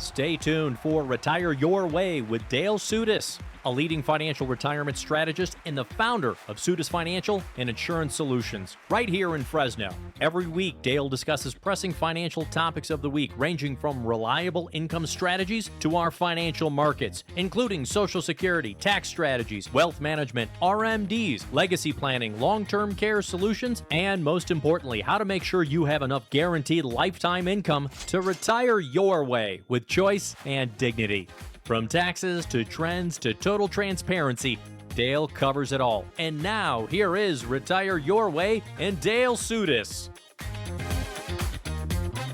Stay tuned for Retire Your Way with Dale Soutas, a leading financial retirement strategist and the founder of Soutas Financial and Insurance Solutions, right here in Fresno. Every week, Dale discusses pressing financial topics of the week, ranging from reliable income strategies to our financial markets, including Social Security, tax strategies, wealth management, RMDs, legacy planning, long-term care solutions, and most importantly, how to make sure you have enough guaranteed lifetime income to retire your way with choice and dignity. From taxes to trends to total transparency, Dale covers it all. And now, here is Retire Your Way and Dale Soutas.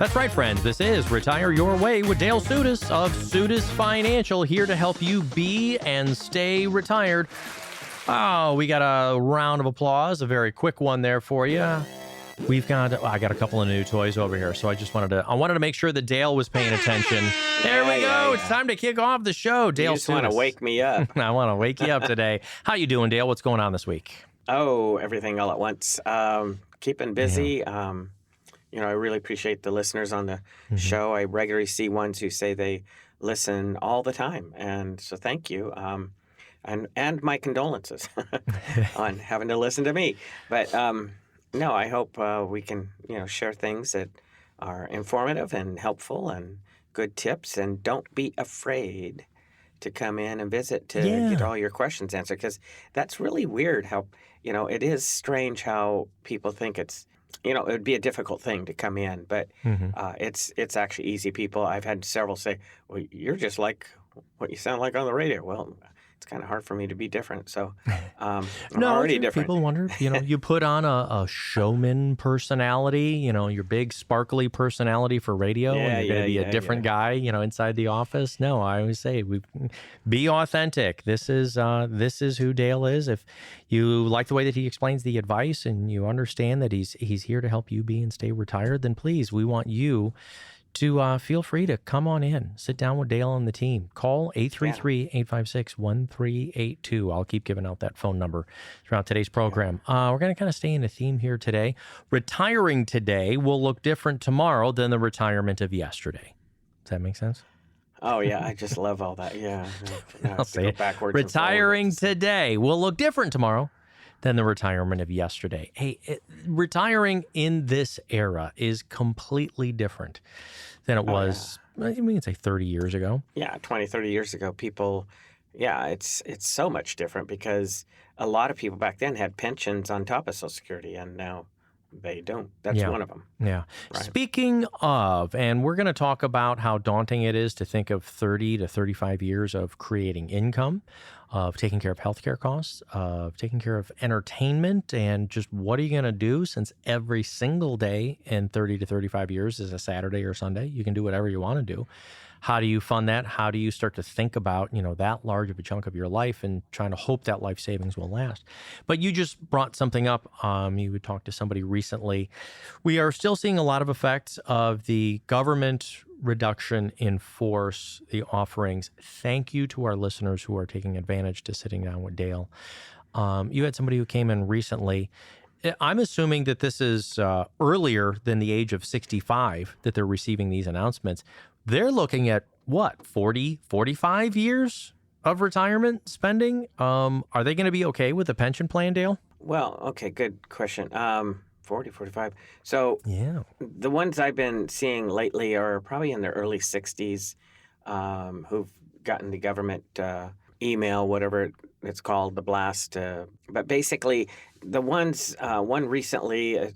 That's right, friends. This is Retire Your Way with Dale Soutas of Soutas Financial, here to help you be and stay retired. Oh, we got a round of applause, a very quick one there for you. I got a couple of new toys over here, so I wanted to make sure that Dale was paying attention. There we go. It's time to kick off the show. Dale, you just want to wake me up. I want to wake you up today. How you doing, Dale? What's going on this week? Oh, everything all at once. Keeping busy. Yeah. I really appreciate the listeners on the show. I regularly see ones who say they listen all the time, and so thank you. And my condolences on having to listen to me, but. No, I hope we can, share things that are informative and helpful and good tips. And don't be afraid to come in and visit to get all your questions answered, because that's really weird how, it is strange how people think it's, it would be a difficult thing to come in, but it's actually easy. People, I've had several say, well, you're just like what you sound like on the radio. Well, it's kind of hard for me to be different. So I'm already different. People wonder, you put on a showman personality, your big sparkly personality for radio, and you're going to be a different guy, inside the office. No, I always say, be authentic. This is who Dale is. If you like the way that he explains the advice and you understand that he's here to help you be and stay retired, then please, we want you to feel free to come on in, sit down with Dale and the team. Call 833-856-1382. I'll keep giving out that phone number throughout today's program. We're going to kind of stay in a theme here today. Retiring today will look different tomorrow than the retirement of yesterday. Does that make sense? Oh, yeah. I just love all that. Yeah. I'll say it. Retiring today will look different tomorrow than the retirement of yesterday. Hey, retiring in this era is completely different than it was, I mean, say 30 years ago. Yeah, 20, 30 years ago, people, it's so much different because a lot of people back then had pensions on top of Social Security, and now they don't. That's one of them. Yeah. Right. Speaking of, and we're going to talk about how daunting it is to think of 30 to 35 years of creating income, of taking care of healthcare costs, of taking care of entertainment, and just what are you going to do since every single day in 30 to 35 years is a Saturday or Sunday. You can do whatever you want to do. How do you fund that? How do you start to think about, that large of a chunk of your life and trying to hope that life savings will last? But you just brought something up. You would talk to somebody recently. We are still seeing a lot of effects of the government reduction in force, the offerings. Thank you to our listeners who are taking advantage to sitting down with Dale. You had somebody who came in recently. I'm assuming that this is earlier than the age of 65 that they're receiving these announcements. They're looking at, 45 years of retirement spending? Are they going to be okay with a pension plan, Dale? Well, okay, good question. 40, 45. So the ones I've been seeing lately are probably in their early 60s who've gotten the government email, whatever it's called, the blast. But basically, the ones, one recently, a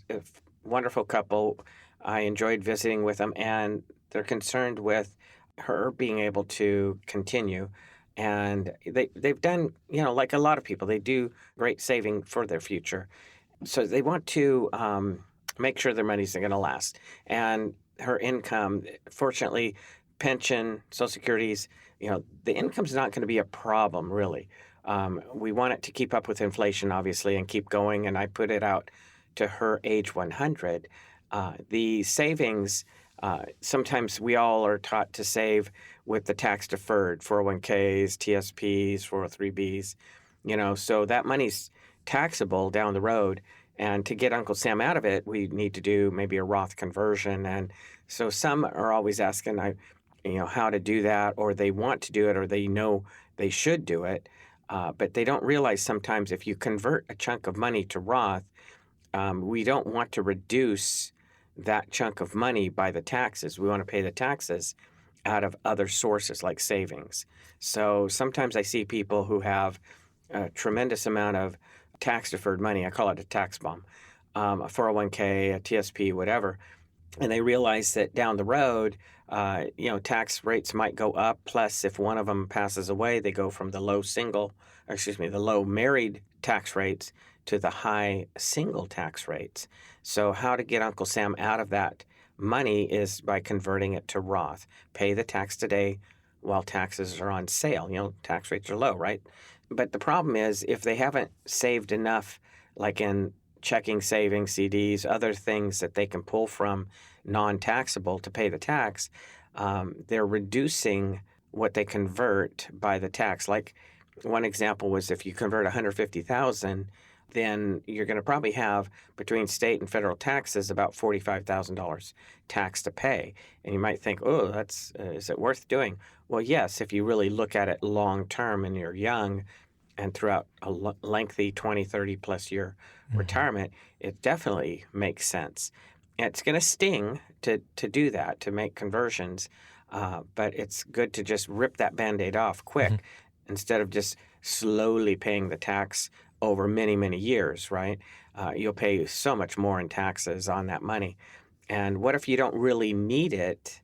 wonderful couple, I enjoyed visiting with them, and they're concerned with her being able to continue. And they've done, like a lot of people, they do great saving for their future. So they want to make sure their money's going to last. And her income, fortunately, pension, Social Security's, the income's not going to be a problem, really. We want it to keep up with inflation, obviously, and keep going. And I put it out to her age 100. The savings, sometimes we all are taught to save with the tax-deferred 401ks, TSPs, 403bs, so that money's taxable down the road. And to get Uncle Sam out of it, we need to do maybe a Roth conversion. And so some are always asking, how to do that, or they want to do it, or they know they should do it. But they don't realize sometimes if you convert a chunk of money to Roth, we don't want to reduce that chunk of money by the taxes. We want to pay the taxes out of other sources like savings. So sometimes I see people who have a tremendous amount of tax-deferred money. I call it a tax bomb, a 401k, a TSP, whatever. And they realize that down the road, tax rates might go up. Plus, if one of them passes away, they go from the low married tax rates to the high single tax rates. So how to get Uncle Sam out of that money is by converting it to Roth. Pay the tax today while taxes are on sale. Tax rates are low, right? But the problem is if they haven't saved enough, like in checking, savings, CDs, other things that they can pull from non-taxable to pay the tax, they're reducing what they convert by the tax. Like one example was if you convert $150,000, then you're going to probably have between state and federal taxes about $45,000 tax to pay. And you might think, oh, is it worth doing? Well, yes, if you really look at it long term and you're young and throughout a lengthy 20, 30 plus year retirement, it definitely makes sense. And it's going to sting to do that, to make conversions, but it's good to just rip that Band-Aid off quick instead of just slowly paying the tax over many, many years, right? You'll pay so much more in taxes on that money. And what if you don't really need it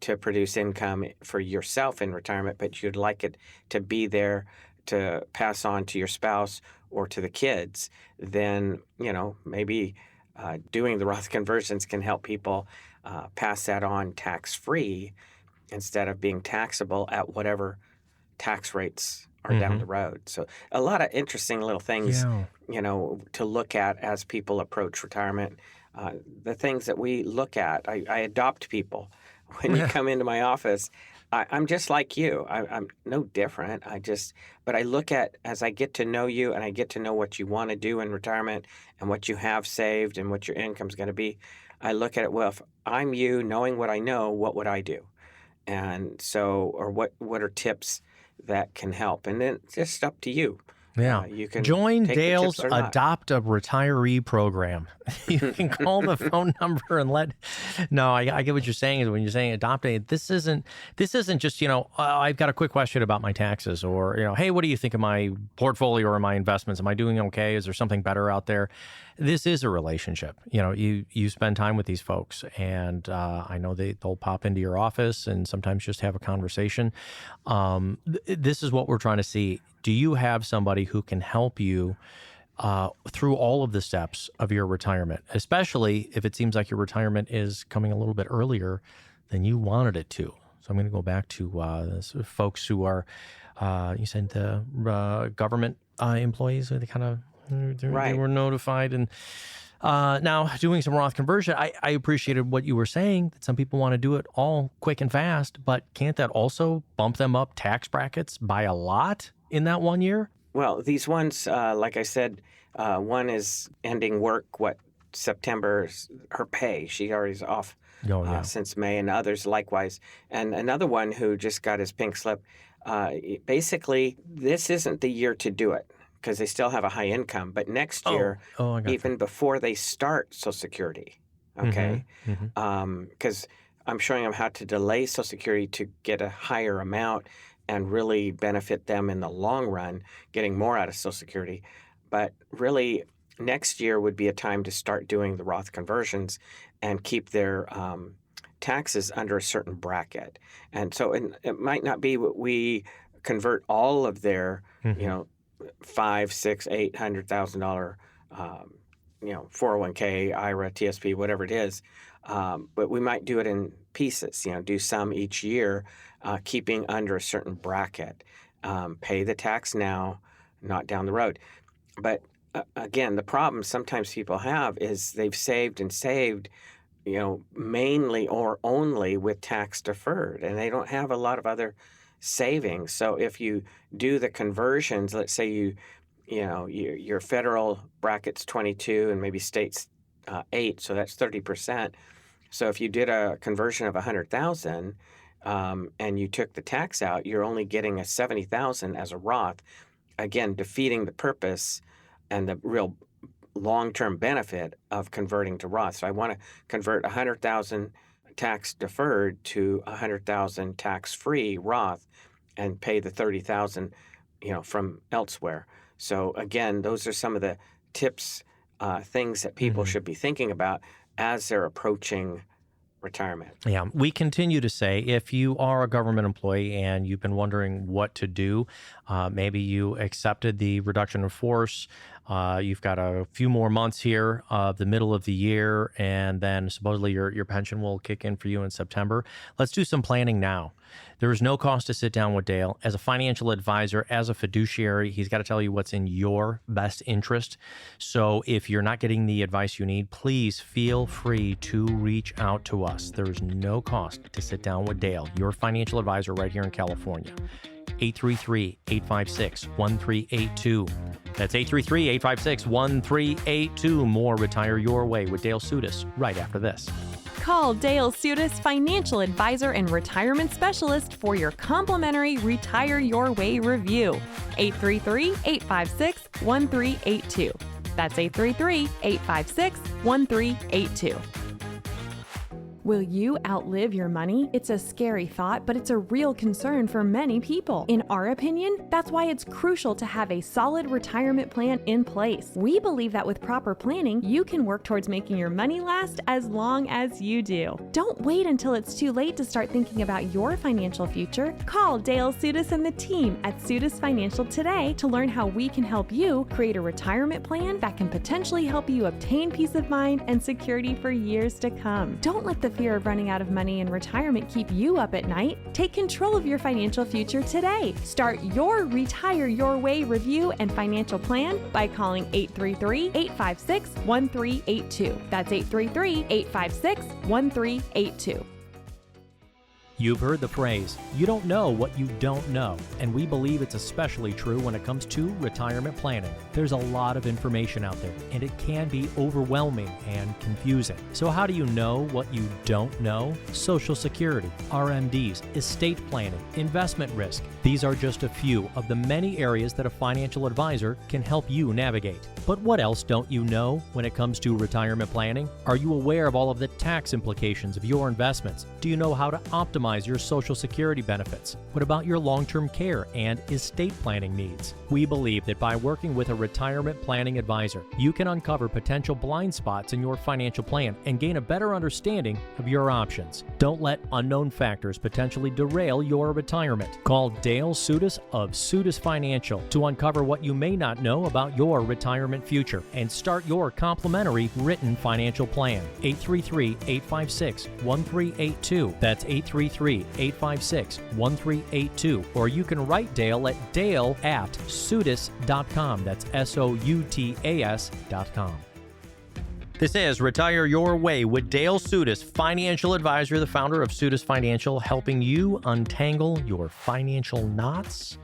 to produce income for yourself in retirement, but you'd like it to be there to pass on to your spouse or to the kids? Then, maybe doing the Roth conversions can help people pass that on tax-free instead of being taxable at whatever tax rates are down the road. So a lot of interesting little things, to look at as people approach retirement. The things that we look at, I adopt people. When you come into my office, I'm just like you. I'm no different. But I look at, as I get to know you and I get to know what you want to do in retirement and what you have saved and what your income's going to be, I look at it, well, if I'm you, knowing what I know, what would I do? And so, or what are tips that can help? And then it's just up to you. Yeah. You can join take the Dale's tips or not. Adopt a Retiree program. You can call the phone number and No, I get what you're saying is when you're saying adopt a, this isn't just, I've got a quick question about my taxes or, hey, what do you think of my portfolio or my investments? Am I doing okay? Is there something better out there? This is a relationship. You spend time with these folks and I know they'll pop into your office and sometimes just have a conversation. This is what we're trying to see. Do you have somebody who can help you through all of the steps of your retirement, especially if it seems like your retirement is coming a little bit earlier than you wanted it to? So I'm going to go back to folks who are, you said the government employees, they kind of they were notified and now doing some Roth conversion. I appreciated what you were saying, that some people want to do it all quick and fast, but can't that also bump them up tax brackets by a lot in that 1 year? Well, these ones, like I said, one is ending work, September, her pay. She already is off since May, and others likewise. And another one who just got his pink slip, basically, this isn't the year to do it because they still have a high income. But next year, even before they start Social Security, okay? Because I'm showing them how to delay Social Security to get a higher amount and really benefit them in the long run, getting more out of Social Security. But really, next year would be a time to start doing the Roth conversions and keep their taxes under a certain bracket. And so it might not be what we convert all of their, $500,000, $600,000, $800,000, 401k, IRA, TSP, whatever it is. But we might do it in pieces, do some each year, keeping under a certain bracket. Pay the tax now, not down the road. But again, the problem sometimes people have is they've saved and saved, mainly or only with tax deferred, and they don't have a lot of other savings. So if you do the conversions, let's say your federal bracket's 22 and maybe state's 8, so that's 30%. So if you did a conversion of 100,000, and you took the tax out, you're only getting a 70,000 as a Roth, again, defeating the purpose and the real long-term benefit of converting to Roth. So I want to convert 100,000 tax deferred to 100,000 tax-free Roth and pay the 30,000, from elsewhere. So again, those are some of the tips, things that people Mhm. should be thinking about as they're approaching retirement. Yeah, we continue to say if you are a government employee and you've been wondering what to do, maybe you accepted the reduction in force. You've got a few more months here of the middle of the year, and then supposedly your pension will kick in for you in September. Let's do some planning now. There is no cost to sit down with Dale. As a financial advisor, as a fiduciary, he's got to tell you what's in your best interest. So if you're not getting the advice you need, please feel free to reach out to us. There's no cost to sit down with Dale, your financial advisor right here in California. 833-856-1382. That's 833-856-1382. More Retire Your Way with Dale Soutas right after this. Call Dale Soutas, financial advisor and retirement specialist, for your complimentary Retire Your Way review. 833-856-1382. That's 833-856-1382. Will you outlive your money? It's a scary thought, but it's a real concern for many people. In our opinion, that's why it's crucial to have a solid retirement plan in place. We believe that with proper planning, you can work towards making your money last as long as you do. Don't wait until it's too late to start thinking about your financial future. Call Dale Soutas and the team at Soutas Financial today to learn how we can help you create a retirement plan that can potentially help you obtain peace of mind and security for years to come. Don't let the fear of running out of money in retirement keep you up at night. Take control of your financial future today. Start your Retire Your Way review and financial plan by calling 833-856-1382. That's 833-856-1382. You've heard the phrase, you don't know what you don't know, and we believe it's especially true when it comes to retirement planning. There's a lot of information out there, and it can be overwhelming and confusing. So how do you know what you don't know? Social Security, RMDs, estate planning, investment risk. These are just a few of the many areas that a financial advisor can help you navigate. But what else don't you know when it comes to retirement planning? Are you aware of all of the tax implications of your investments? Do you know how to optimize your Social Security benefits? What about your long-term care and estate planning needs? We believe that by working with a retirement planning advisor, you can uncover potential blind spots in your financial plan and gain a better understanding of your options. Don't let unknown factors potentially derail your retirement. Call Dale Soutas of Soutas Financial to uncover what you may not know about your retirement future and start your complimentary written financial plan. 833-856-1382. That's 833-856-1382. Or you can write Dale at dale@soutas.com. That's SOUTAS.com. This is Retire Your Way with Dale Soutas, financial advisor, the founder of Soutas Financial, helping you untangle your financial knots,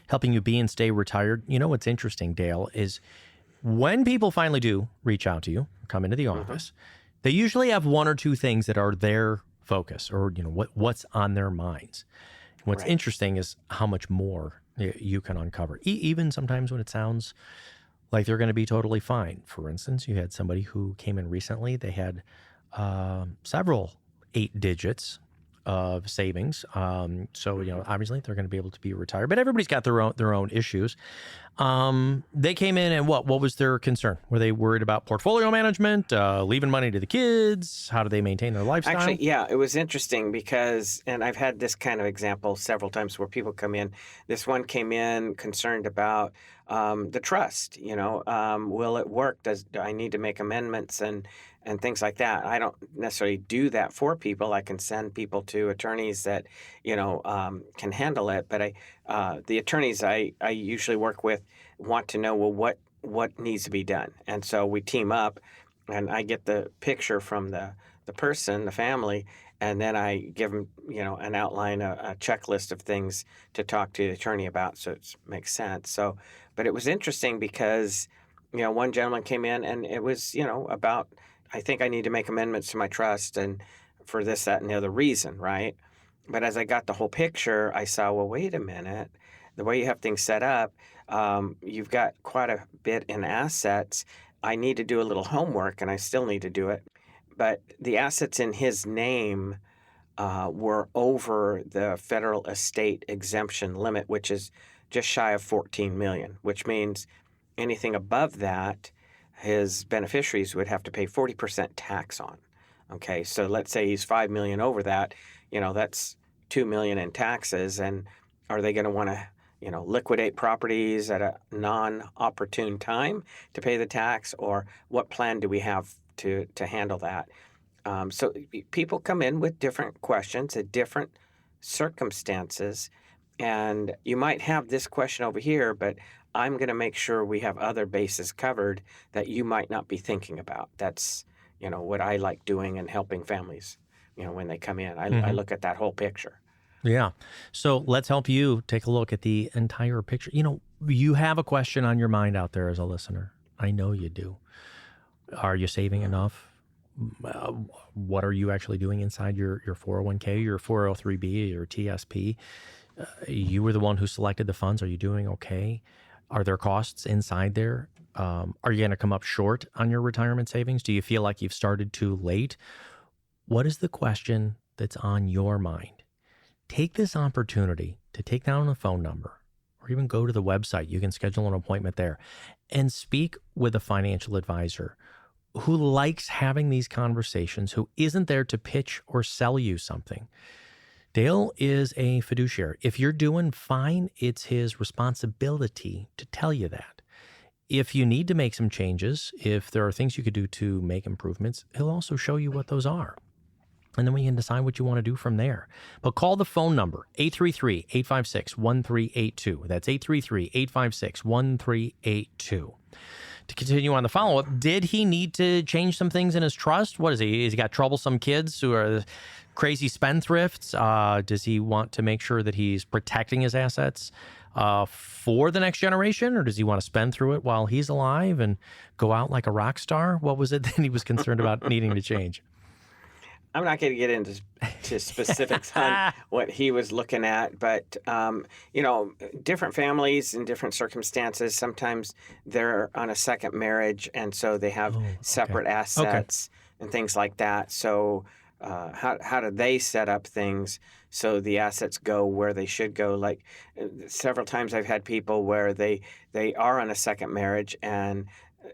helping you be and stay retired. You know what's interesting, Dale, is when people finally do reach out to you, come into the office, they usually have one or two things that are their focus, or what's on their minds. What's Right. interesting is how much more you can uncover, even sometimes when it sounds like they're going to be totally fine. For instance, you had somebody who came in recently. They had several 8 digits of savings. So obviously they're going to be able to be retired, but everybody's got their own issues. They came in and what was their concern? Were they worried about portfolio management, leaving money to the kids? How do they maintain their lifestyle? Actually, yeah, it was interesting because, and I've had this kind of example several times where people come in. This one came in concerned about the trust. Will it work? Do I need to make amendments and things like that? I don't necessarily do that for people. I can send people to attorneys that can handle it. But the attorneys I usually work with want to know, well, what needs to be done, and so we team up, and I get the picture from the person, the family, and then I give them, an outline, a checklist of things to talk to the attorney about, so it makes sense. So, but it was interesting because, one gentleman came in and it was, about, I think I need to make amendments to my trust and for this, that, and the other reason, right? But as I got the whole picture, I saw, well, wait a minute. The way you have things set up, you've got quite a bit in assets. I need to do a little homework, and I still need to do it. But the assets in his name were over the federal estate exemption limit, which is just shy of 14 million, which means anything above that, his beneficiaries would have to pay 40% tax on. Okay, so let's say he's 5 million over that, that's 2 million in taxes. And are they going to want to, liquidate properties at a non-opportune time to pay the tax, or what plan do we have to handle that? So people come in with different questions at different circumstances, and you might have this question over here, but I'm going to make sure we have other bases covered that you might not be thinking about. That's, what I like doing and helping families, when they come in. I look at that whole picture. Yeah. So let's help you take a look at the entire picture. You have a question on your mind out there as a listener. I know you do. Are you saving enough? What are you actually doing inside your 401k, your 403b, your TSP? You were the one who selected the funds. Are you doing okay? Are there costs inside there? Are you going to come up short on your retirement savings? Do you feel like you've started too late? What is the question that's on your mind? Take this opportunity to take down a phone number or even go to the website. You can schedule an appointment there and speak with a financial advisor who likes having these conversations, who isn't there to pitch or sell you something. Dale is a fiduciary. If you're doing fine, it's his responsibility to tell you that. If you need to make some changes, if there are things you could do to make improvements, he'll also show you what those are. And then we can decide what you want to do from there. But call the phone number, 833-856-1382. That's 833-856-1382. To continue on the follow-up, did he need to change some things in his trust? What is he? Has he got troublesome kids who are crazy spendthrifts? Does he want to make sure that he's protecting his assets for the next generation? Or does he want to spend through it while he's alive and go out like a rock star? What was it that he was concerned about needing to change? I'm not going to get into specifics on what he was looking at, but, different families in different circumstances, sometimes they're on a second marriage, and so they have separate assets and things like that. So how do they set up things so the assets go where they should go? Like several times I've had people where they are on a second marriage, and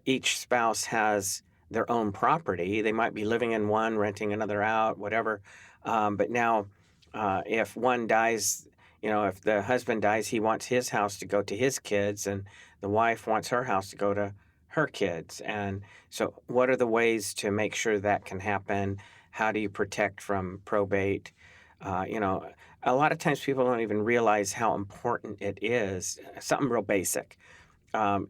each spouse has their own property. They might be living in one, renting another out, whatever. But now, if one dies, if the husband dies, he wants his house to go to his kids, and the wife wants her house to go to her kids. And so what are the ways to make sure that can happen? How do you protect from probate? A lot of times people don't even realize how important it is. Something real basic.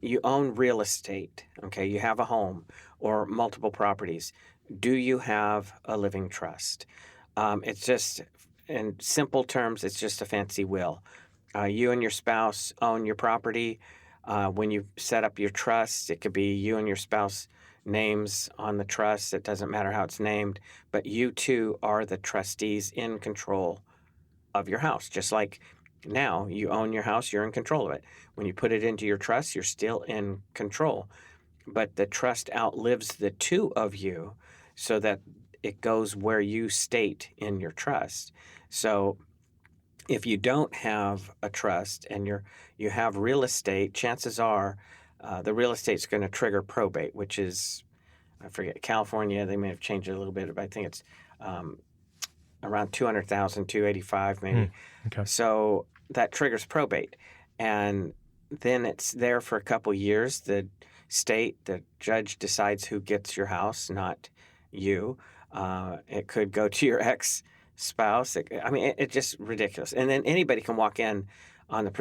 You own real estate, okay? You have a home or multiple properties. Do you have a living trust? It's just, in simple terms, it's just a fancy will. You and your spouse own your property. When you set up your trust, it could be you and your spouse names on the trust. It doesn't matter how it's named, but you two are the trustees in control of your house, just like now you own your house, you're in control of it. When you put it into your trust, you're still in control. But the trust outlives the two of you so that it goes where you state in your trust. So if you don't have a trust and you have real estate, chances are the real estate's going to trigger probate, which is, I forget, California, they may have changed it a little bit, but I think it's around 200,000, 285 maybe. Okay. So that triggers probate. And then it's there for a couple years. The judge decides who gets your house, not you. It could go to your ex-spouse. It's just ridiculous. And then anybody can walk in on the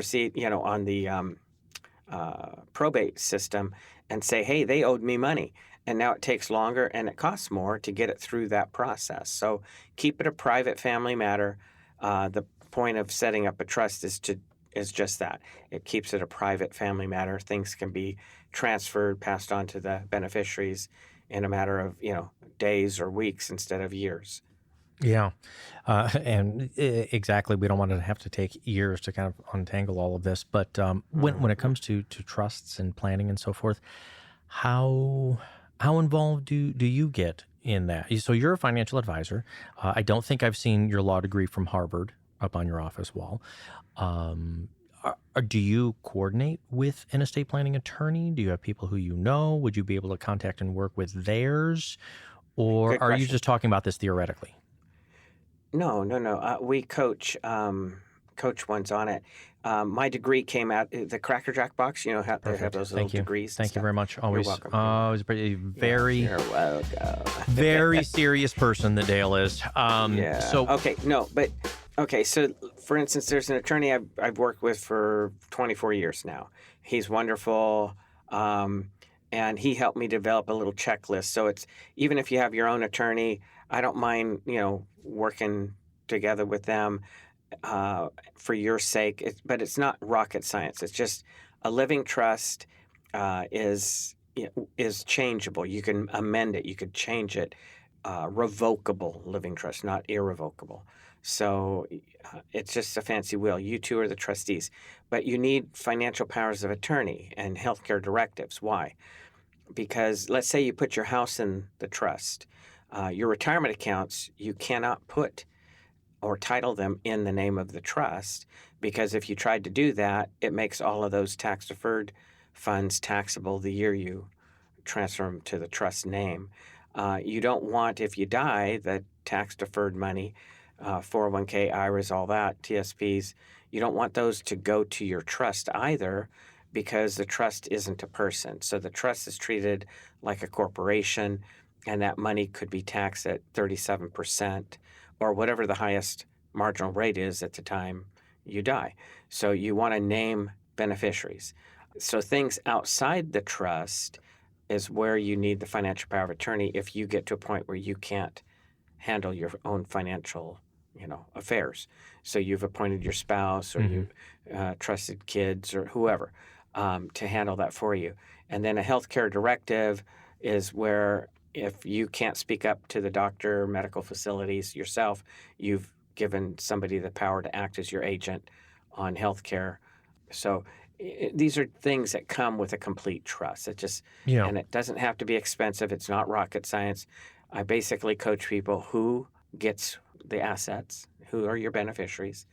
probate system and say, hey, they owed me money. And now it takes longer and it costs more to get it through that process. So keep it a private family matter. The point of setting up a trust is just that. It keeps it a private family matter. Things can be transferred, passed on to the beneficiaries in a matter of, days or weeks instead of years. Yeah. Exactly. We don't want to have to take years to kind of untangle all of this. But when it comes to trusts and planning and so forth, how involved do you get in that? So you're a financial advisor. I don't think I've seen your law degree from Harvard up on your office wall. Do you coordinate with an estate planning attorney? Do you have people who you know? Would you be able to contact and work with theirs? Or Good are you question. just talking about this theoretically? No. We coach ones on it. My degree came out the Cracker Jack box. You know how they have Perfect. those little Thank you. degrees. And Thank you stuff. very much. You're Always, welcome. always very, You're welcome. very serious person that Dale is. Yeah. So Okay. So, for instance, there's an attorney I've worked with for 24 years now. He's wonderful, and he helped me develop a little checklist. So it's even if you have your own attorney, I don't mind working together with them for your sake. But it's not rocket science. It's just a living trust is changeable. You can amend it. You could change it. Revocable living trust, not irrevocable. So it's just a fancy will. You two are the trustees, but you need financial powers of attorney and healthcare directives. Why? Because let's say you put your house in the trust, your retirement accounts, you cannot put or title them in the name of the trust, because if you tried to do that, it makes all of those tax-deferred funds taxable the year you transfer them to the trust name. You don't want, if you die, the tax-deferred money, 401k, IRAs, all that, TSPs, you don't want those to go to your trust either, because the trust isn't a person. So the trust is treated like a corporation, and that money could be taxed at 37% or whatever the highest marginal rate is at the time you die. So you want to name beneficiaries. So things outside the trust is where you need the financial power of attorney if you get to a point where you can't handle your own financial affairs. So you've appointed your spouse, or you trusted kids or whoever to handle that for you. And then a healthcare directive is where if you can't speak up to the doctor, medical facilities yourself, you've given somebody the power to act as your agent on healthcare. So these are things that come with a complete trust. And it doesn't have to be expensive. It's not rocket science. I basically coach people who gets the assets, who are your beneficiaries,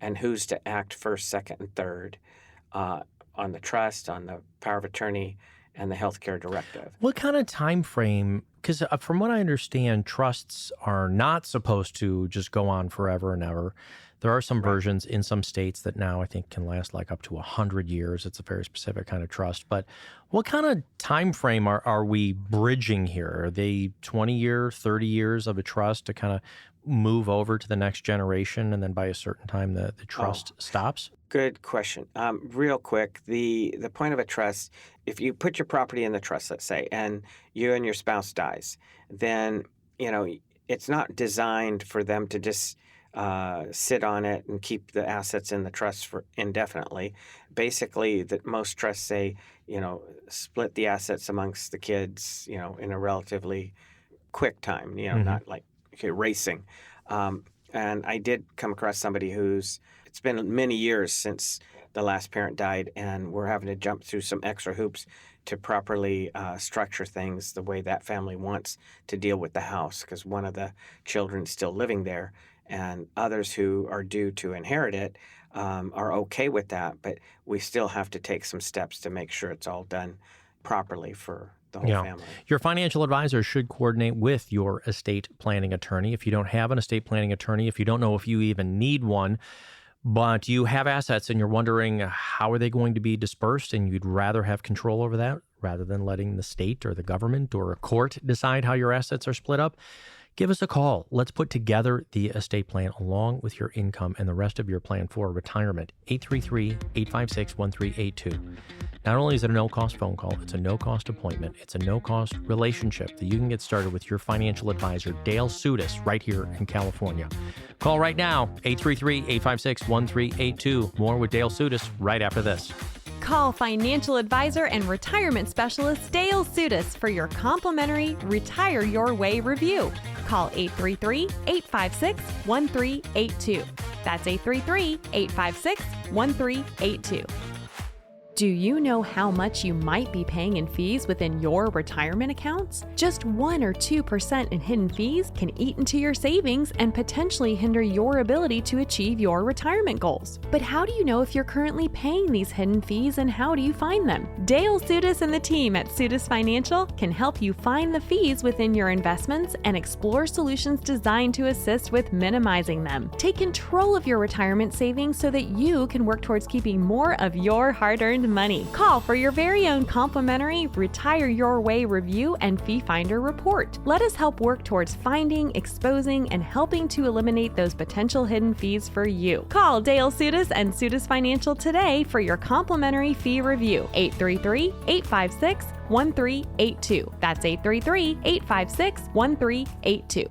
and who's to act first, second, and third on the trust, on the power of attorney, and the healthcare directive. What kind of time frame? Because from what I understand, trusts are not supposed to just go on forever and ever. There are some versions in some states that now I think can last like up to 100 years. It's a very specific kind of trust. But what kind of time frame are we bridging here? Are they 20 years, 30 years of a trust to kind of move over to the next generation, and then by a certain time the trust stops? Good question. Real quick, the point of a trust, if you put your property in the trust, let's say, and you and your spouse dies, then it's not designed for them to just sit on it and keep the assets in the trust for indefinitely. Basically, that most trusts say, split the assets amongst the kids, in a relatively quick time, not like racing. And I did come across somebody it's been many years since the last parent died, and we're having to jump through some extra hoops to properly structure things the way that family wants to deal with the house, because one of the children's still living there, and others who are due to inherit it are okay with that, but we still have to take some steps to make sure it's all done properly for the whole family. Your financial advisor should coordinate with your estate planning attorney. If you don't have an estate planning attorney, if you don't know if you even need one, but you have assets and you're wondering how are they going to be dispersed, and you'd rather have control over that rather than letting the state or the government or a court decide how your assets are split up, give us a call. Let's put together the estate plan along with your income and the rest of your plan for retirement. 833-856-1382. Not only is it a no-cost phone call, it's a no-cost appointment. It's a no-cost relationship that you can get started with your financial advisor, Dale Soutas, right here in California. Call right now, 833-856-1382. More with Dale Soutas right after this. Call financial advisor and retirement specialist Dale Soutas for your complimentary Retire Your Way review. call 833-856-1382. That's 833-856-1382. Do you know how much you might be paying in fees within your retirement accounts? Just 1 or 2% in hidden fees can eat into your savings and potentially hinder your ability to achieve your retirement goals. But how do you know if you're currently paying these hidden fees, and how do you find them? Dale Soutas and the team at Soutas Financial can help you find the fees within your investments and explore solutions designed to assist with minimizing them. Take control of your retirement savings so that you can work towards keeping more of your hard-earned money. Call for your very own complimentary Retire Your Way review and fee finder report. Let us help work towards finding, exposing, and helping to eliminate those potential hidden fees for you. Call Dale Soutas and Soutas Financial today for your complimentary fee review. 833-856-1382. That's 833-856-1382.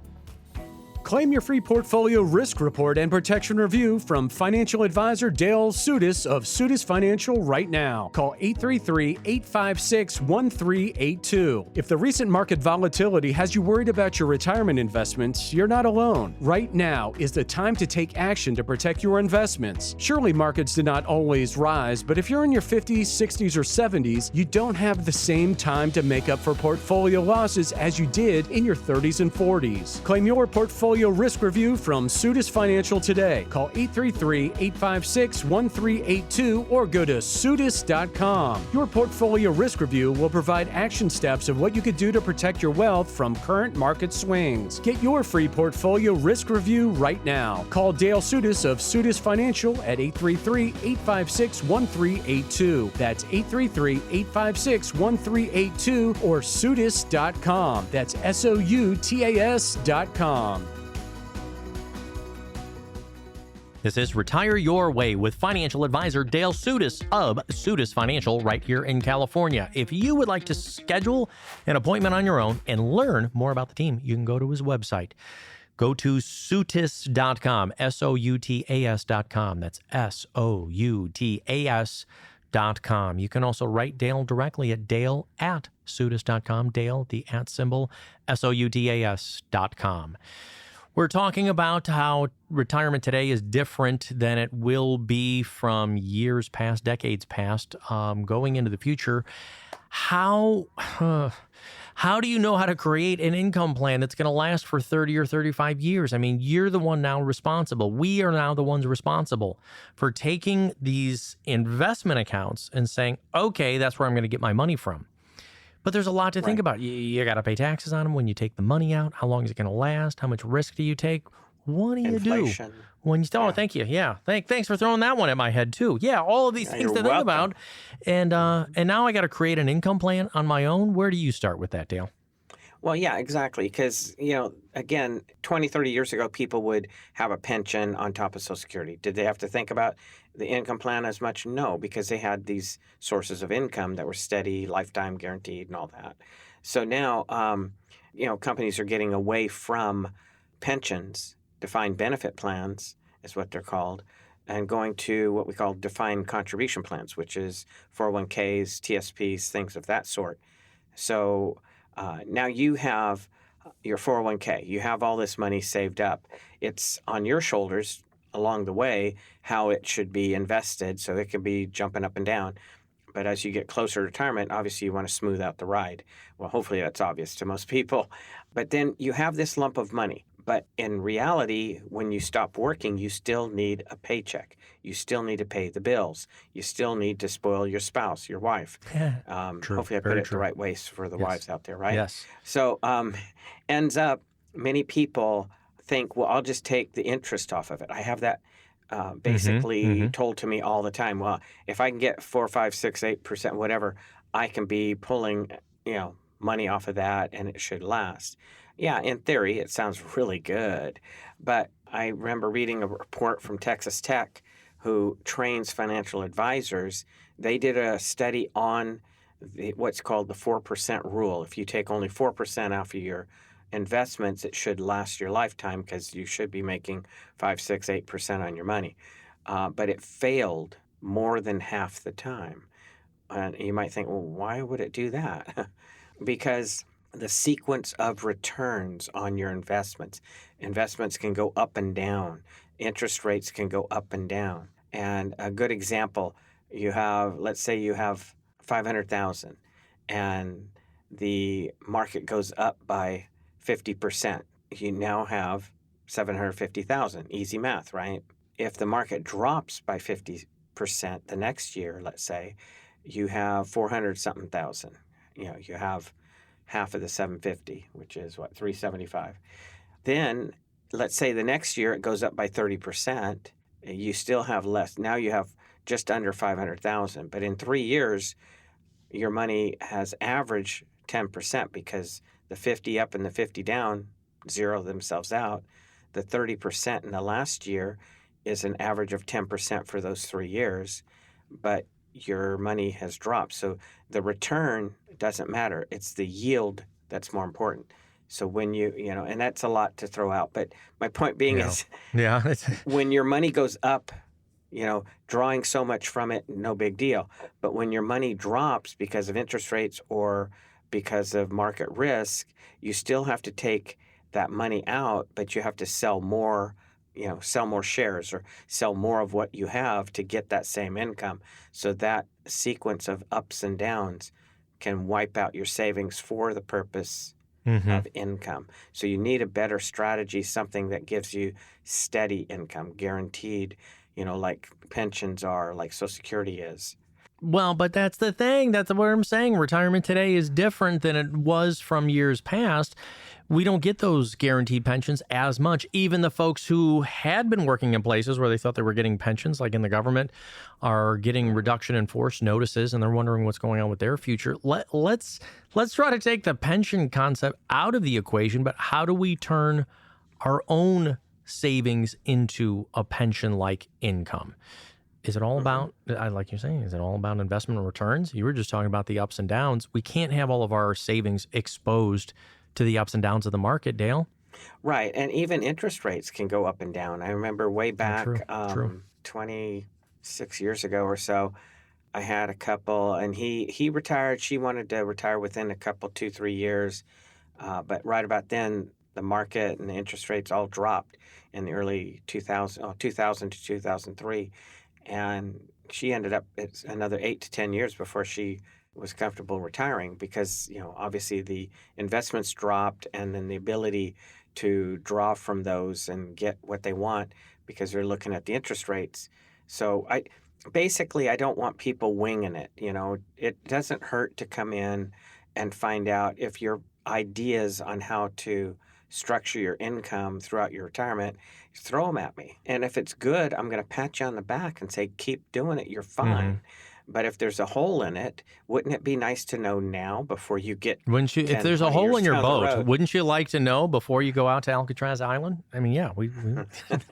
Claim your free portfolio risk report and protection review from financial advisor Dale Soutas of Soutas Financial right now. Call 833-856-1382. If the recent market volatility has you worried about your retirement investments, you're not alone. Right now is the time to take action to protect your investments. Surely markets do not always rise, but if you're in your 50s, 60s, or 70s, you don't have the same time to make up for portfolio losses as you did in your 30s and 40s. Claim your portfolio risk review from Soutas Financial today. Call 833-856-1382 or go to Soutas.com. Your portfolio risk review will provide action steps of what you could do to protect your wealth from current market swings. Get your free portfolio risk review right now. Call Dale Soutas of Soutas Financial at 833-856-1382. That's 833-856-1382 or Soutas.com. That's Soutas.com. This is Retire Your Way with financial advisor Dale Soutas of Soutas Financial right here in California. If you would like to schedule an appointment on your own and learn more about the team, you can go to his website. Go to Soutas.com, Soutas.com. That's Soutas.com. You can also write Dale directly at Dale@Soutas.com. Dale, the @ symbol, Soutas.com. We're talking about how retirement today is different than it will be from years past, decades past, going into the future. How do you know how to create an income plan that's going to last for 30 or 35 years? I mean, you're the one now responsible. We are now the ones responsible for taking these investment accounts and saying, okay, that's where I'm going to get my money from. But there's a lot to think about. You got to pay taxes on them when you take the money out. How long is it going to last? How much risk do you take? What do you Inflation. do when you? Oh, thank you. Yeah, thanks for throwing that one at my head too. Yeah, all of these things to think about. And now I got to create an income plan on my own. Where do you start with that, Dale? Well, yeah, exactly. Because, again, 20, 30 years ago, people would have a pension on top of Social Security. Did they have to think about the income plan as much? No, because they had these sources of income that were steady, lifetime guaranteed, and all that. So now, companies are getting away from pensions, defined benefit plans is what they're called, and going to what we call defined contribution plans, which is 401ks, TSPs, things of that sort. So now you have your 401k. You have all this money saved up. It's on your shoulders along the way how it should be invested, so it can be jumping up and down. But as you get closer to retirement, obviously you want to smooth out the ride. Well, hopefully that's obvious to most people. But then you have this lump of money. But in reality, when you stop working, you still need a paycheck. You still need to pay the bills. You still need to spoil your spouse, your wife. True. Hopefully I put it the right way for the wives out there, right? Yes. So ends up, many people think, well, I'll just take the interest off of it. I have that basically told to me all the time. Well, if I can get 4, 5, 6, 8%, whatever, I can be pulling, money off of that and it should last. Yeah, in theory, it sounds really good. But I remember reading a report from Texas Tech who trains financial advisors. They did a study on what's called the 4% rule. If you take only 4% off of your investments, it should last your lifetime because you should be making 5, 6, 8% on your money. But it failed more than half the time. And you might think, well, why would it do that? Because the sequence of returns on your investments. Investments can go up and down. Interest rates can go up and down. And a good example, let's say you have 500,000 and the market goes up by 50%. You now have 750,000. Easy math, right? If the market drops by 50% the next year, let's say, you have 400 something thousand. You have half of the 750, which is 375. Then let's say the next year it goes up by 30%, you still have less. Now you have just under 500,000, but in 3 years your money has averaged 10% because the 50 up and the 50 down zero themselves out. The 30% in the last year is an average of 10% for those 3 years, but your money has dropped. So the return doesn't matter. It's the yield that's more important. So when and that's a lot to throw out. But my point being is when your money goes up, drawing so much from it, no big deal. But when your money drops because of interest rates or because of market risk, you still have to take that money out, but you have to sell more shares or sell more of what you have to get that same income. So that sequence of ups and downs can wipe out your savings for the purpose of income. So you need a better strategy, something that gives you steady income, guaranteed, like pensions are, like Social Security is. Well, but that's the thing. That's what I'm saying. Retirement today is different than it was from years past. We don't get those guaranteed pensions as much. Even the folks who had been working in places where they thought they were getting pensions, like in the government, are getting reduction in force notices, and they're wondering what's going on with their future. Let's try to take the pension concept out of the equation, but how do we turn our own savings into a pension-like income? Is it all about, like you're saying, is it all about investment returns? You were just talking about the ups and downs. We can't have all of our savings exposed to the ups and downs of the market, Dale. Right. And even interest rates can go up and down. I remember way back True. 26 years ago or so, I had a couple, and he retired. She wanted to retire within a couple, 2-3 years. But right about then, the market and the interest rates all dropped in the early 2000 to 2003. And she ended up, it's another 8 to 10 years before she was comfortable retiring because, obviously the investments dropped and then the ability to draw from those and get what they want because they're looking at the interest rates. So I don't want people winging it. It doesn't hurt to come in and find out if your ideas on how to structure your income throughout your retirement, throw them at me. And if it's good, I'm going to pat you on the back and say, keep doing it. You're fine. But if there's a hole in it, wouldn't it be nice to know now before you get Wouldn't you, 10, if there's a 20 hole years in your down the boat, road? wouldn't you like to know before you go out to Alcatraz Island? I mean, yeah, we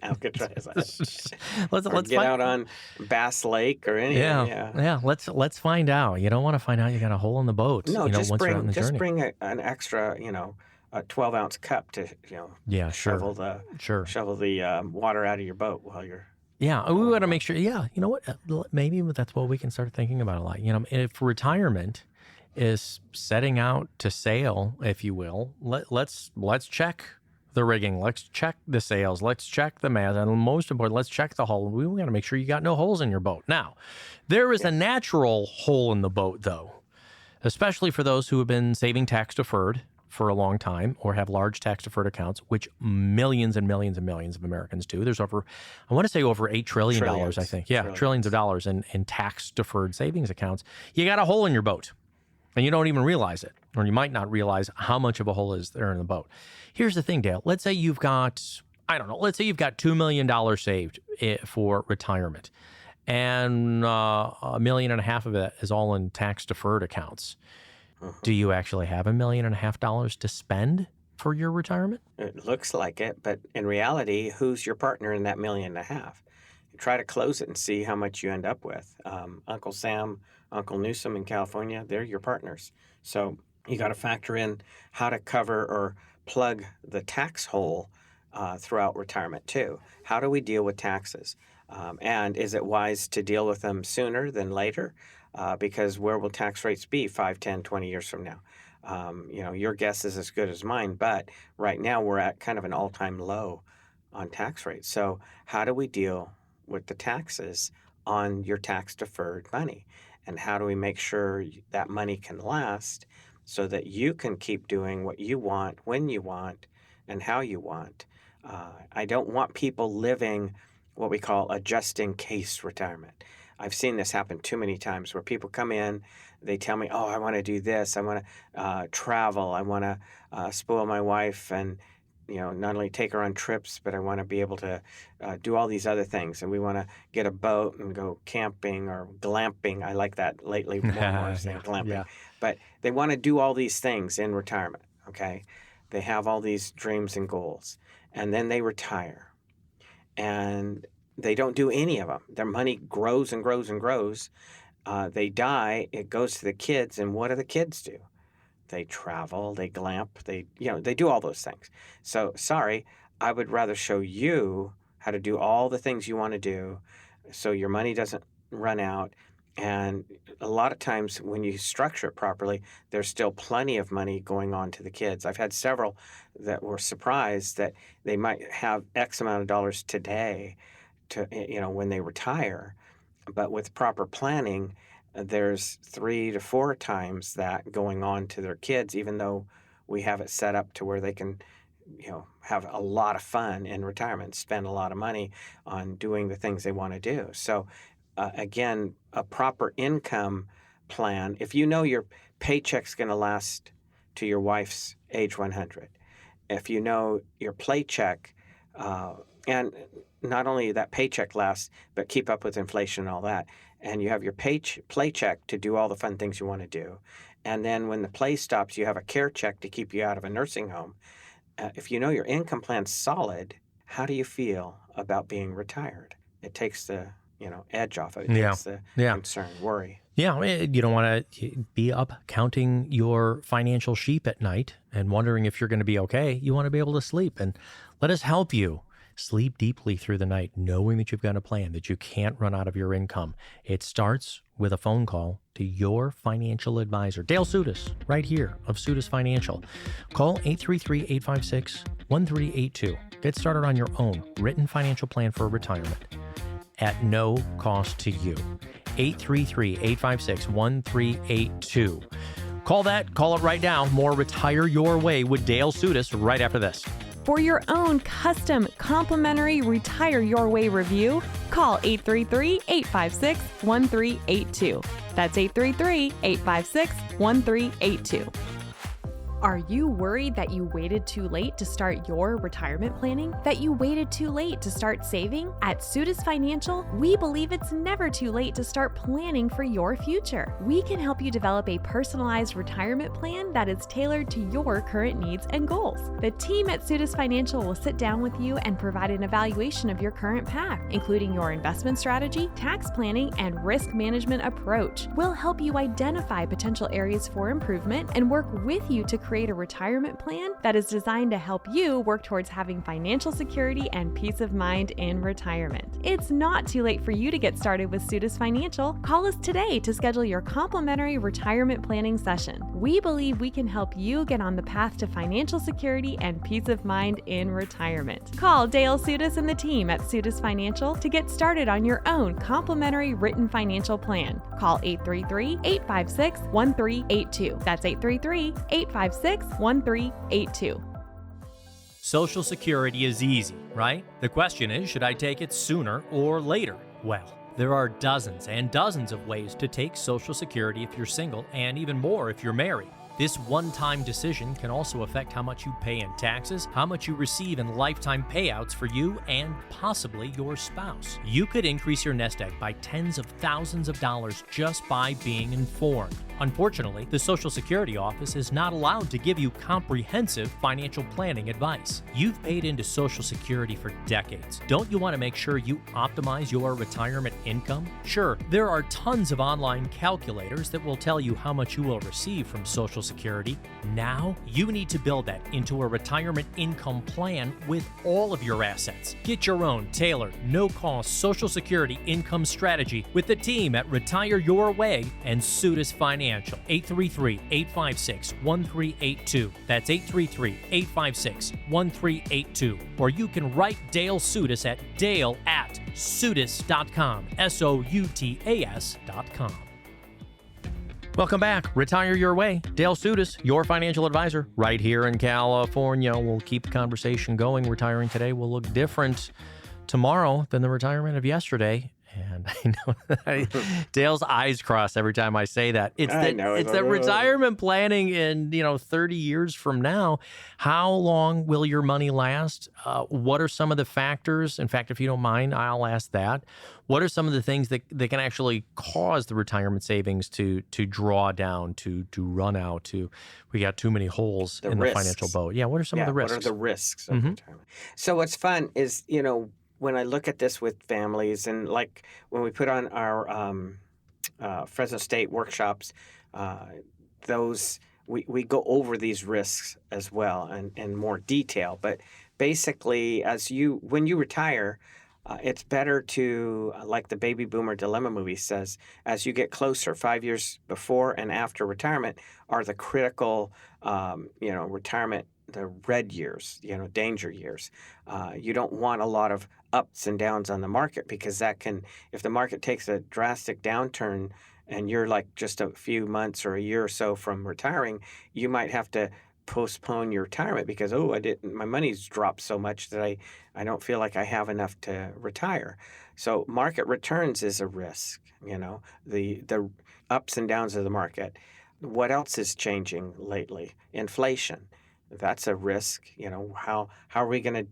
Alcatraz Island. let's get out on Bass Lake or anything. Yeah. Let's find out. You don't want to find out you got a hole in the boat. No, once you're out on the journey. bring an extra, a 12-ounce cup to, shovel the water out of your boat while you're. Yeah, we want to make sure. Yeah, you know what? Maybe that's what we can start thinking about a lot. If retirement is setting out to sail, if you will, let's check the rigging, let's check the sails, let's check the mast, and most important, let's check the hull. We got to make sure you got no holes in your boat. Now, there is a natural hole in the boat, though, especially for those who have been saving tax deferred for a long time or have large tax deferred accounts, which millions and millions and millions of Americans do. There's over $8 trillion, I think. Yeah, trillions of dollars in tax deferred savings accounts. You got a hole in your boat and you don't even realize it, or you might not realize how much of a hole is there in the boat. Here's the thing, Dale. Let's say you've got $2 million saved for retirement, and $1.5 million of it is all in tax deferred accounts. Do you actually have $1.5 million to spend for your retirement? It looks like it, but in reality, who's your partner in that $1.5 million? You try to close it and see how much you end up with. Uncle Sam, Uncle Newsom in California, they're your partners. So you got to factor in how to cover or plug the tax hole throughout retirement too. How do we deal with taxes? And is it wise to deal with them sooner than later? Because where will tax rates be 5, 10, 20 years from now? Your guess is as good as mine, but right now we're at kind of an all-time low on tax rates. So how do we deal with the taxes on your tax-deferred money? And how do we make sure that money can last so that you can keep doing what you want, when you want, and how you want? I don't want people living what we call a just-in-case retirement. I've seen this happen too many times where people come in, they tell me, oh, I want to do this. I want to travel. I want to spoil my wife and, not only take her on trips, but I want to be able to do all these other things. And we want to get a boat and go camping or glamping. I like that lately more saying glamping. Yeah. But they want to do all these things in retirement, okay? They have all these dreams and goals. And then they retire. And they don't do any of them. Their money grows and grows and grows. They die, it goes to the kids, and what do the kids do? They travel, they glamp, they do all those things. So, sorry, I would rather show you how to do all the things you want to do so your money doesn't run out. And a lot of times when you structure it properly, there's still plenty of money going on to the kids. I've had several that were surprised that they might have X amount of dollars today to, when they retire. But with proper planning, there's 3 to 4 times that going on to their kids, even though we have it set up to where they can, have a lot of fun in retirement, spend a lot of money on doing the things they want to do. So, again, a proper income plan, if you know your paycheck's going to last to your wife's age 100, if you know your paycheck, and not only that paycheck lasts, but keep up with inflation and all that. And you have your paycheck to do all the fun things you want to do. And then when the play stops, you have a care check to keep you out of a nursing home. If you know your income plan's solid, how do you feel about being retired? It takes the edge off of it. It takes the concern, worry. Yeah, you don't want to be up counting your financial sheep at night and wondering if you're going to be okay. You want to be able to sleep. And let us help you sleep deeply through the night, knowing that you've got a plan, that you can't run out of your income. It starts with a phone call to your financial advisor, Dale Soutas, right here of Soutas Financial. Call 833-856-1382. Get started on your own written financial plan for retirement at no cost to you. 833-856-1382. Call it right now. More Retire Your Way with Dale Soutas right after this. For your own custom complimentary Retire Your Way review, call 833-856-1382. That's 833-856-1382. Are you worried that you waited too late to start your retirement planning? That you waited too late to start saving? At Soutas Financial, we believe it's never too late to start planning for your future. We can help you develop a personalized retirement plan that is tailored to your current needs and goals. The team at Soutas Financial will sit down with you and provide an evaluation of your current path, including your investment strategy, tax planning, and risk management approach. We'll help you identify potential areas for improvement and work with you to create a retirement plan that is designed to help you work towards having financial security and peace of mind in retirement. It's not too late for you to get started with Soutas Financial. Call us today to schedule your complimentary retirement planning session. We believe we can help you get on the path to financial security and peace of mind in retirement. Call Dale Soutas and the team at Soutas Financial to get started on your own complimentary written financial plan. Call 833-856-1382. That's 833-856-1382. Social Security is easy, right? The question is, should I take it sooner or later? Well, there are dozens and dozens of ways to take Social Security if you're single, and even more if you're married. This one-time decision can also affect how much you pay in taxes, how much you receive in lifetime payouts for you and possibly your spouse. You could increase your nest egg by tens of thousands of dollars just by being informed. Unfortunately, the Social Security office is not allowed to give you comprehensive financial planning advice. You've paid into Social Security for decades. Don't you want to make sure you optimize your retirement income? Sure, there are tons of online calculators that will tell you how much you will receive from Social Security. Now you need to build that into a retirement income plan with all of your assets. Get your own tailored, no-cost Social Security income strategy with the team at Retire Your Way and Soutas Financial. 833-856-1382. That's 833-856-1382. Or you can write Dale Soutas at dale@soutas.com. SOUTAS.com. Welcome back. Retire Your Way. Dale Soutas, your financial advisor, right here in California. We'll keep the conversation going. Retiring today will look different tomorrow than the retirement of yesterday. And I know Dale's eyes cross every time I say that. It's that retirement planning in 30 years from now. How long will your money last? What are some of the factors? In fact, if you don't mind, I'll ask that. What are some of the things that can actually cause the retirement savings to draw down, to run out, we got too many holes in the financial boat? Yeah, what are some of the risks? What are the risks of retirement? So what's fun is, when I look at this with families, and like when we put on our Fresno State workshops, we go over these risks as well and in more detail. But basically, when you retire, it's better to, like the Baby Boomer Dilemma movie says, as you get closer, 5 years before and after retirement are the critical, retirement, the red years, danger years. You don't want a lot of ups and downs on the market, because if the market takes a drastic downturn and you're like just a few months or a year or so from retiring, you might have to postpone your retirement because, my money's dropped so much that I don't feel like I have enough to retire. So market returns is a risk, the ups and downs of the market. What else is changing lately? Inflation. That's a risk. How are we going to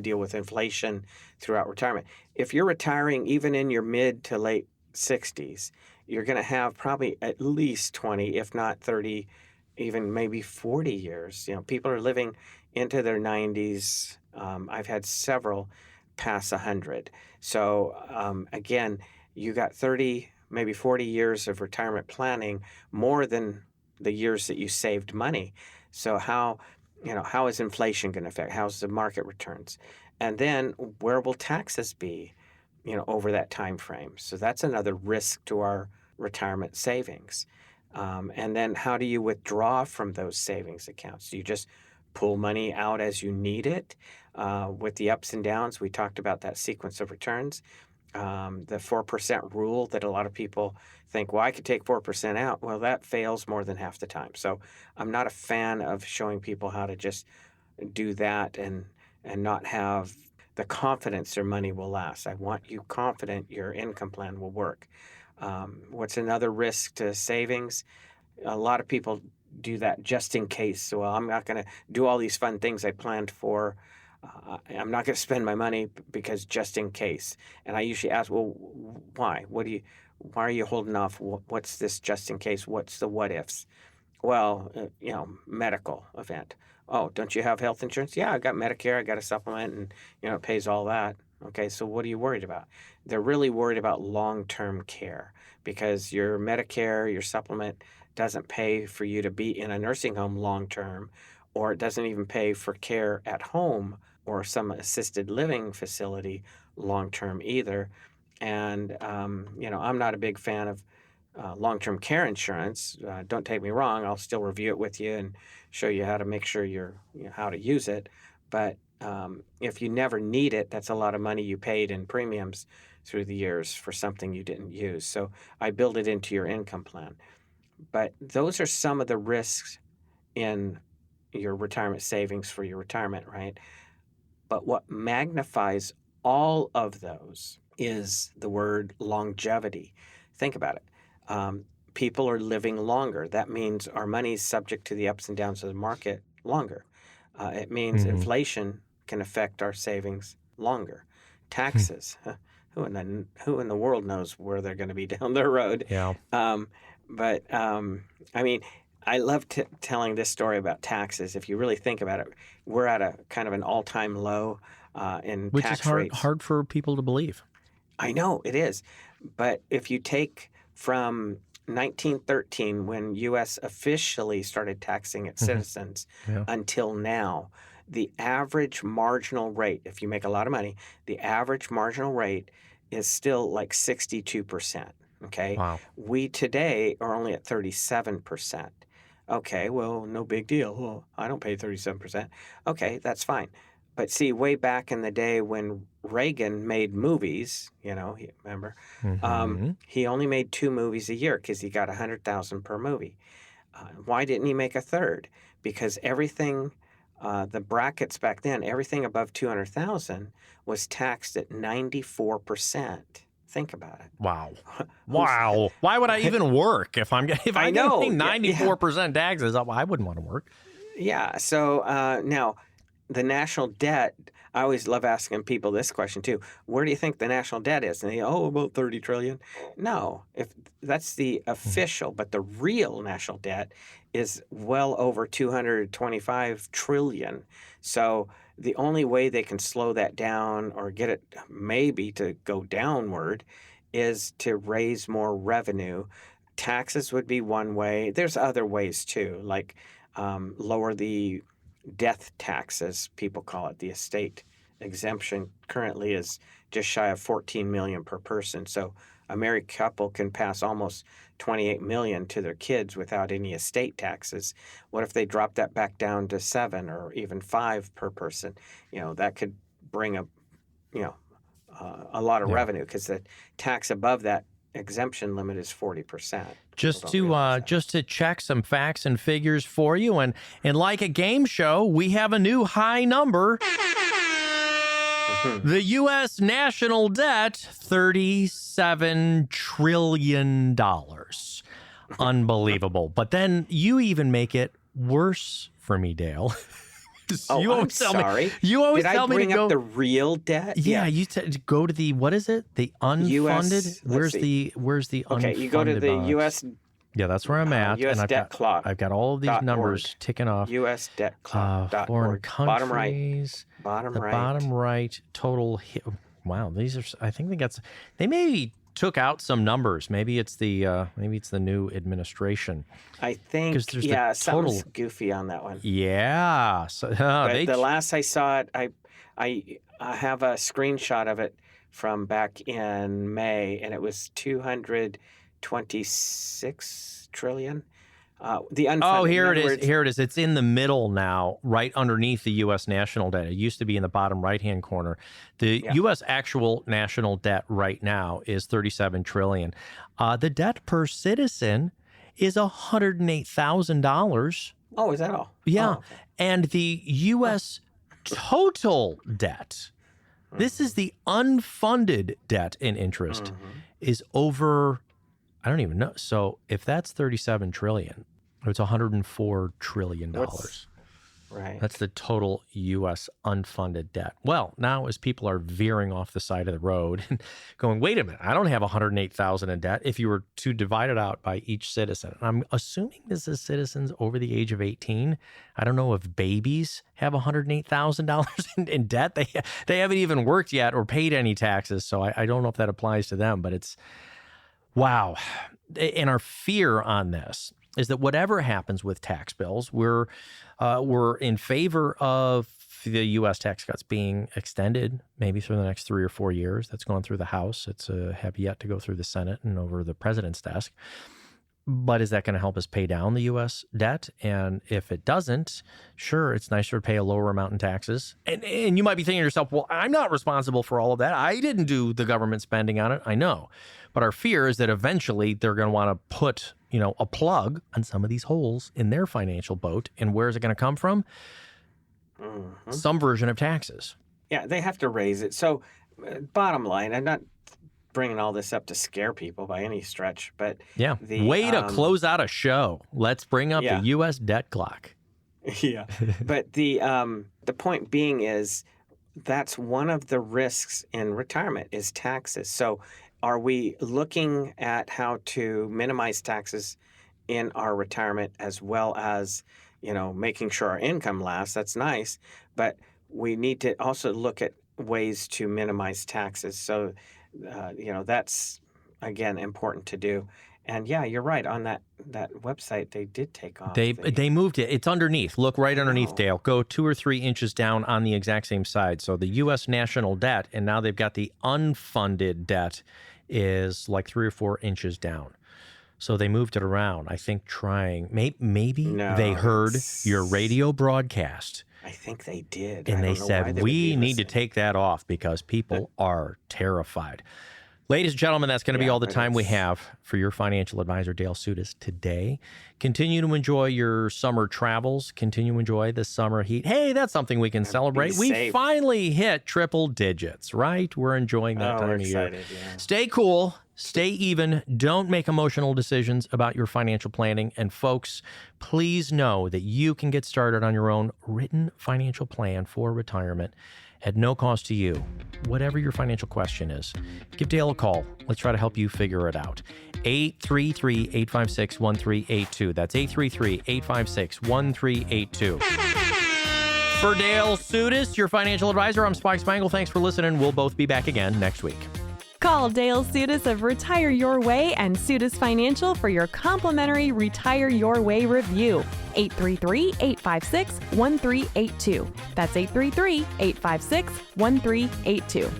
deal with inflation throughout retirement? If you're retiring even in your mid to late 60s, you're going to have probably at least 20, if not 30, even maybe 40 years. People are living into their 90s. I've had several pass 100. So again, you got 30, maybe 40 years of retirement planning, more than the years that you saved money. So how is inflation going to affect? How's the market returns? And then where will taxes be, over that time frame? So that's another risk to our retirement savings. And then how do you withdraw from those savings accounts? Do you just pull money out as you need it? With the ups and downs, we talked about that sequence of returns. The 4% rule that a lot of people think, I could take 4% out. Well, that fails more than half the time. So I'm not a fan of showing people how to just do that and not have the confidence their money will last. I want you confident your income plan will work. What's another risk to savings? A lot of people do that just in case. So I'm not going to do all these fun things I planned for. I'm not going to spend my money because just in case. And I usually ask, why? Why are you holding off? What's this just in case? What's the what ifs? Well, medical event. Oh, don't you have health insurance? Yeah, I got Medicare. I got a supplement, and it pays all that. Okay, so what are you worried about? They're really worried about long-term care, because your Medicare, your supplement doesn't pay for you to be in a nursing home long-term, or it doesn't even pay for care at home or some assisted living facility long-term either. And, I'm not a big fan of long-term care insurance. Don't take me wrong. I'll still review it with you and show you how to make sure how to use it. But if you never need it, that's a lot of money you paid in premiums through the years for something you didn't use. So I build it into your income plan. But those are some of the risks in your retirement savings for your retirement, right? But what magnifies all of those is the word longevity. Think about it. People are living longer. That means our money is subject to the ups and downs of the market longer. It means inflation can affect our savings longer. Taxes. Who in the world knows where they're going to be down the road? Yeah. I love telling this story about taxes. If you really think about it, we're at a kind of an all-time low in tax rates. Which is hard for people to believe. I know, it is. But if you take from 1913, when U.S. officially started taxing its citizens, Yeah. until now, the average marginal rate, if you make a lot of money, the average marginal rate is still like 62%. Okay. Wow. We today are only at 37%. Okay. Well, no big deal. Well, I don't pay 37%. Okay. That's fine. But see, way back in the day when Reagan made movies, remember, Mm-hmm. he only made 2 movies a year because he got $100,000 per movie. Why didn't he make a third? Because everything, the brackets back then, everything above 200,000 was taxed at 94%. Think about it. Wow. Wow. Why would I even work if I'm I know. getting 94% taxes? I wouldn't want to work. Yeah. So now the national debt, I always love asking people this question too. Where do you think the national debt is? And they about 30 trillion. No, if that's the official, but the real national debt is well over 225 trillion. So the only way they can slow that down or get it maybe to go downward is to raise more revenue. Taxes would be one way. There's other ways too, like lower the death tax, as people call it. The estate exemption currently is just shy of 14 million per person. So a married couple can pass almost 28 million to their kids without any estate taxes. What if they drop that back down to 7 or even 5 per person? That could bring a lot of revenue, because the tax above that exemption limit is 40%. Just to check some facts and figures for you, and like a game show, we have a new high number. The U.S. national debt, $37 trillion. Unbelievable. But then you even make it worse for me, Dale. I'm sorry. You always tell me to bring up the real debt? Yeah, you go to the, what is it? The unfunded? Where's the unfunded? Okay, you go to the U.S. Yeah, that's where I'm at. U.S. debt clock. I've got all of these numbers ticking off. U.S. debt clock. Foreign countries. Bottom right. Bottom right total. Wow, these are. I think they maybe took out some numbers. Maybe it's the new administration. I think. Because there's something's goofy on that one. Yeah. So the last I saw it, I have a screenshot of it from back in May, and it was 226 trillion. The unfunded. Here it is. Here it is. It's in the middle now, right underneath the U.S. national debt. It used to be in the bottom right-hand corner. The U.S. actual national debt right now is $37 trillion. The debt per citizen is $108,000. Oh, is that all? Yeah. Oh, okay. And the U.S. total debt, this is the unfunded debt in interest, is over, I don't even know. So if that's 37 trillion, it's $104 trillion. Right. That's the total U.S. unfunded debt. Well, now as people are veering off the side of the road and going, wait a minute, I don't have $108,000 in debt. If you were to divide it out by each citizen, and I'm assuming this is citizens over the age of 18. I don't know if babies have $108,000 in debt. They haven't even worked yet or paid any taxes. So I don't know if that applies to them, but it's, wow. And our fear on this is that whatever happens with tax bills, we're in favor of the U.S. tax cuts being extended maybe through the next 3 or 4 years. That's gone through the House. It's have yet to go through the Senate and over the president's desk. But is that going to help us pay down the U.S. debt? And if it doesn't, sure, it's nicer to pay a lower amount in taxes. And you might be thinking to yourself, well, I'm not responsible for all of that. I didn't do the government spending on it. I know. But our fear is that eventually they're going to want to put, a plug on some of these holes in their financial boat. And where is it going to come from? Some version of taxes. Yeah, they have to raise it. So bottom line, I'm not bringing all this up to scare people by any stretch, but way to close out a show. Let's bring up the U.S. debt clock. Yeah, but the point being is that's one of the risks in retirement is taxes. So are we looking at how to minimize taxes in our retirement as well as, making sure our income lasts? That's nice, but we need to also look at ways to minimize taxes. So, that's, again, important to do. And yeah, you're right. On that website, they did take off. They moved it. It's underneath. Look right underneath, Oh. Dale. Go 2 or 3 inches down on the exact same side. So the U.S. national debt, and now they've got the unfunded debt is like 3 or 4 inches down. So they moved it around. I think maybe No, they heard it's- your radio broadcast. I think they did. And I they don't know why said, would we be need to listening." take that off because people are terrified. Ladies and gentlemen, that's going to be Yeah, all the but time we it's- have for your financial advisor, Dale Soutas, today. Continue to enjoy your summer travels. Continue to enjoy the summer heat. Hey, that's something we can celebrate. We safe. finally hit triple digits, right? We're enjoying that Oh, time we're of year. excited. Yeah. Stay cool. Stay even. Don't make emotional decisions about your financial planning. And folks, please know that you can get started on your own written financial plan for retirement at no cost to you. Whatever your financial question is, give Dale a call. Let's try to help you figure it out. 833-856-1382. That's 833-856-1382. For Dale Soutas, your financial advisor, I'm Spike Spangle. Thanks for listening. We'll both be back again next week. Call Dale Soutas of Retire Your Way and Soutas Financial for your complimentary Retire Your Way review. 833-856-1382. That's 833-856-1382.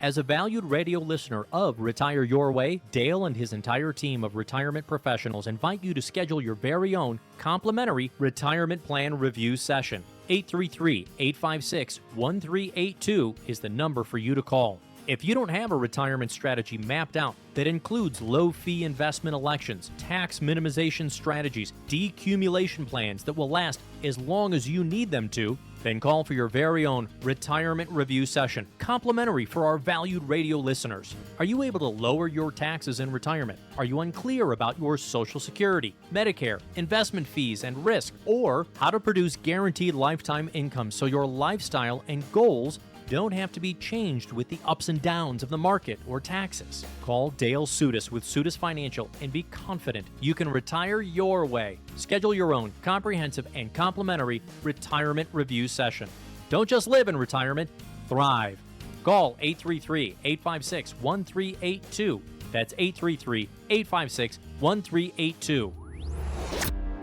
As a valued radio listener of Retire Your Way, Dale and his entire team of retirement professionals invite you to schedule your very own complimentary retirement plan review session. 833-856-1382 is the number for you to call. If you don't have a retirement strategy mapped out that includes low-fee investment elections, tax minimization strategies, decumulation plans that will last as long as you need them to, then call for your very own retirement review session, complimentary for our valued radio listeners. Are you able to lower your taxes in retirement? Are you unclear about your Social Security, Medicare, investment fees and risk, or how to produce guaranteed lifetime income so your lifestyle and goals don't have to be changed with the ups and downs of the market or taxes? Call Dale Soutas with Soutas Financial and be confident you can retire your way. Schedule your own comprehensive and complimentary retirement review session. Don't just live in retirement, thrive. Call 833-856-1382. That's 833-856-1382.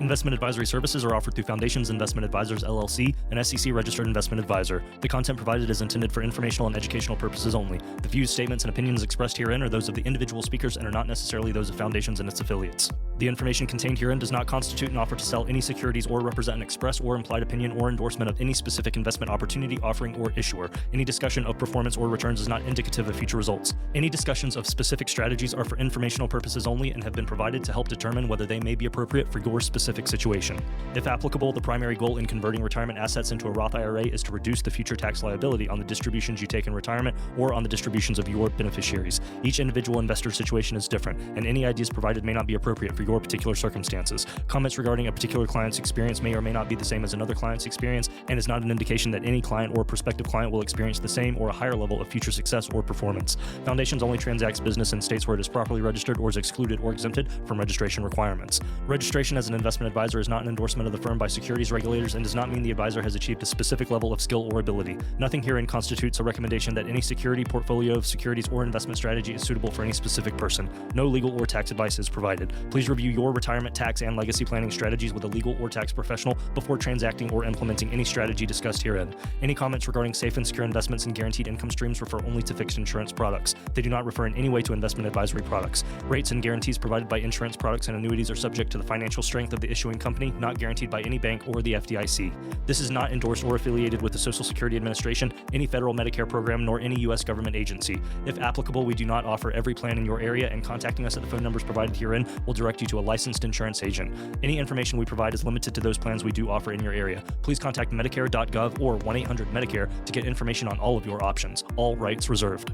Investment advisory services are offered through Foundations Investment Advisors, LLC, an SEC-registered investment advisor. The content provided is intended for informational and educational purposes only. The views, statements, and opinions expressed herein are those of the individual speakers and are not necessarily those of Foundations and its affiliates. The information contained herein does not constitute an offer to sell any securities or represent an express or implied opinion or endorsement of any specific investment opportunity, offering, or issuer. Any discussion of performance or returns is not indicative of future results. Any discussions of specific strategies are for informational purposes only and have been provided to help determine whether they may be appropriate for your specific situation. If applicable, the primary goal in converting retirement assets into a Roth IRA is to reduce the future tax liability on the distributions you take in retirement or on the distributions of your beneficiaries. Each individual investor's situation is different, and any ideas provided may not be appropriate for your particular circumstances. Comments regarding a particular client's experience may or may not be the same as another client's experience, and is not an indication that any client or prospective client will experience the same or a higher level of future success or performance. Foundations only transacts business in states where it is properly registered or is excluded or exempted from registration requirements. Registration as an investment advisor is not an endorsement of the firm by securities regulators and does not mean the advisor has achieved a specific level of skill or ability. Nothing herein constitutes a recommendation that any security, portfolio of securities, or investment strategy is suitable for any specific person. No legal or tax advice is provided. Please review your retirement, tax, and legacy planning strategies with a legal or tax professional before transacting or implementing any strategy discussed herein. Any comments regarding safe and secure investments and guaranteed income streams refer only to fixed insurance products. They do not refer in any way to investment advisory products. Rates and guarantees provided by insurance products and annuities are subject to the financial strength of the issuing company, not guaranteed by any bank or the FDIC. This is not endorsed or affiliated with the Social Security Administration, any federal Medicare program, nor any U.S. government agency. If applicable, we do not offer every plan in your area, and contacting us at the phone numbers provided herein will direct you to a licensed insurance agent. Any information we provide is limited to those plans we do offer in your area. Please contact Medicare.gov or 1-800-MEDICARE to get information on all of your options. All rights reserved.